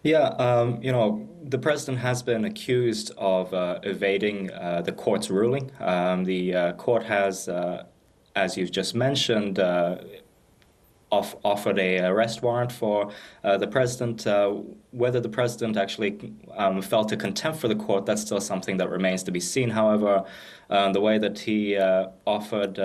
Yeah, the president has been accused of evading the court's ruling. The court has, as you've just mentioned, offered a arrest warrant for the president. Whether the president actually felt a contempt for the court, that's still something that remains to be seen. However, the way that he offered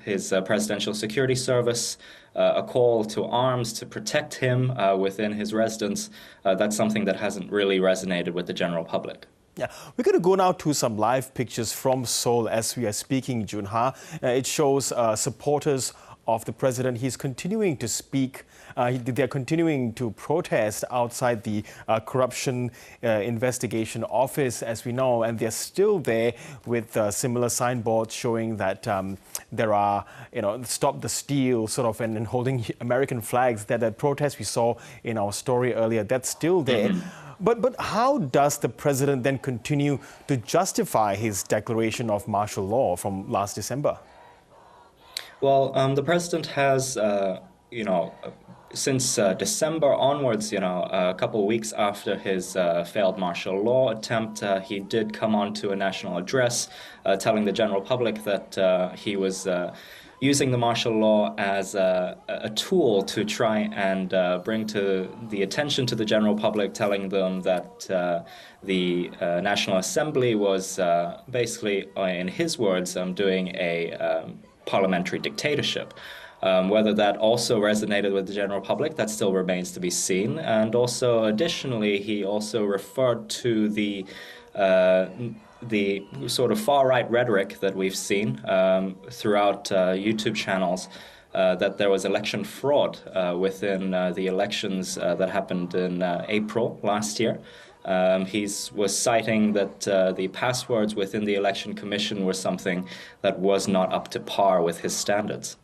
his presidential security service a call to arms to protect him within his residence, that's something that hasn't really resonated with the general public. Yeah, we're going to go now to some live pictures from Seoul as we are speaking, Joon Ha. It shows supporters of the president. He's continuing to speak. They're continuing to protest outside the corruption investigation office, as we know, and they're still there with similar signboards showing that there are, stop the steal, sort of, and holding American flags. That protest we saw in our story earlier, that's still there. But how does the president then continue to justify his declaration of martial law from last December? Well, the president has, since December onwards, a couple of weeks after his failed martial law attempt, he did come on to a national address telling the general public that he was using the martial law as a tool to try and bring to the attention to the general public, telling them that the National Assembly was basically, in his words, doing a parliamentary dictatorship. Whether that also resonated with the general public, that still remains to be seen. And also, additionally, he also referred to the sort of far-right rhetoric that we've seen throughout YouTube channels, that there was election fraud within the elections that happened in April last year. He was citing that the passwords within the Election Commission were something that was not up to par with his standards.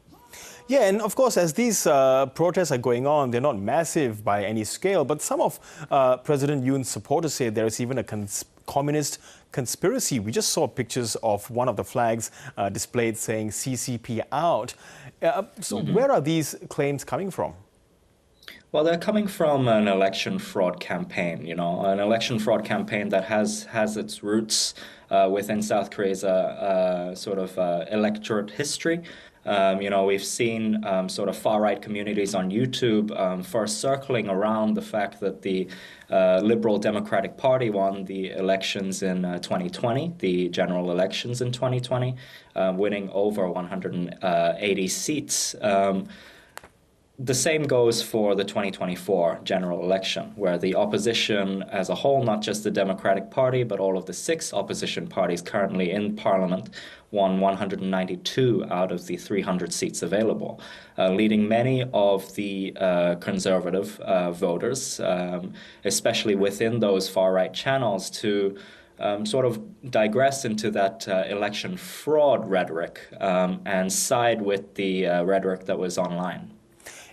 Yeah, and of course, as these protests are going on, they're not massive by any scale, but some of President Yoon's supporters say there is even a communist conspiracy. We just saw pictures of one of the flags displayed saying CCP out. Where are these claims coming from? Well, they're coming from an election fraud campaign, an election fraud campaign that has its roots within South Korea's sort of electorate history. We've seen sort of far-right communities on YouTube first circling around the fact that the Liberal Democratic Party won the elections in 2020, the general elections in 2020, winning over 180 seats. The same goes for the 2024 general election, where the opposition as a whole, not just the Democratic Party, but all of the 6 opposition parties currently in parliament, won 192 out of the 300 seats available, leading many of the conservative voters, especially within those far-right channels, to sort of digress into that election fraud rhetoric and side with the rhetoric that was online.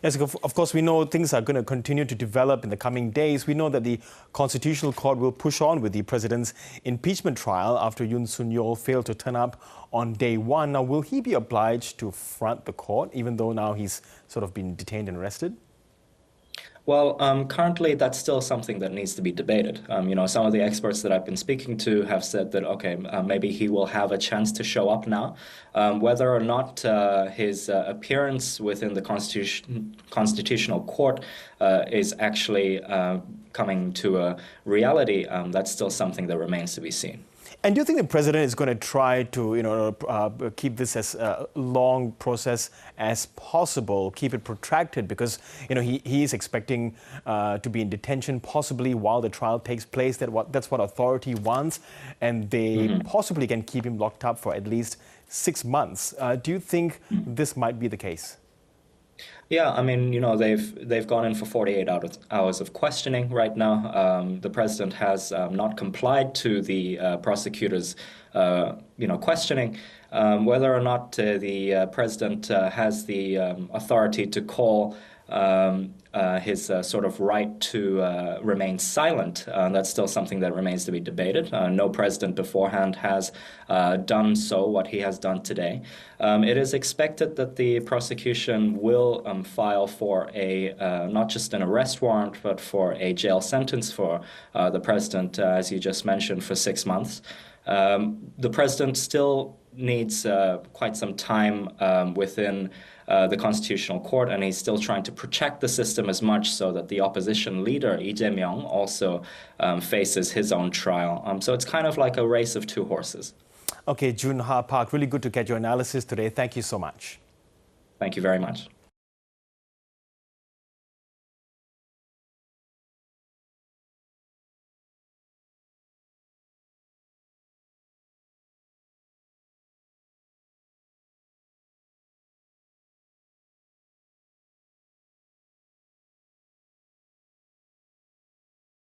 Yes, of course, we know things are going to continue to develop in the coming days. We know that the Constitutional Court will push on with the president's impeachment trial after Yoon Suk Yeol failed to turn up on day one. Now, will he be obliged to front the court, even though now he's sort of been detained and arrested? Well, currently, that's still something that needs to be debated. Some of the experts that I've been speaking to have said that, okay, maybe he will have a chance to show up now. Whether or not his appearance within the Constitutional Court is actually coming to a reality, that's still something that remains to be seen. And do you think the president is going to try to, keep this as a long process as possible, keep it protracted, because he is expecting to be in detention possibly while the trial takes place? That's what authority wants, and they possibly can keep him locked up for at least 6 months. Do you think this might be the case? Yeah, I mean, they've gone in for 48 hours of questioning right now. The president has not complied to the prosecutors' questioning. Whether or not the president has the authority to call his sort of right to remain silent. That's still something that remains to be debated. No president beforehand has done so, what he has done today. It is expected that the prosecution will file for not just an arrest warrant, but for a jail sentence for the president, as you just mentioned, for 6 months. The president still needs quite some time within the Constitutional Court, and he's still trying to protect the system as much so that the opposition leader, Lee Jae-myung, also faces his own trial. So it's kind of like a race of two horses. Okay, Joon Ha Park, really good to get your analysis today. Thank you so much. Thank you very much.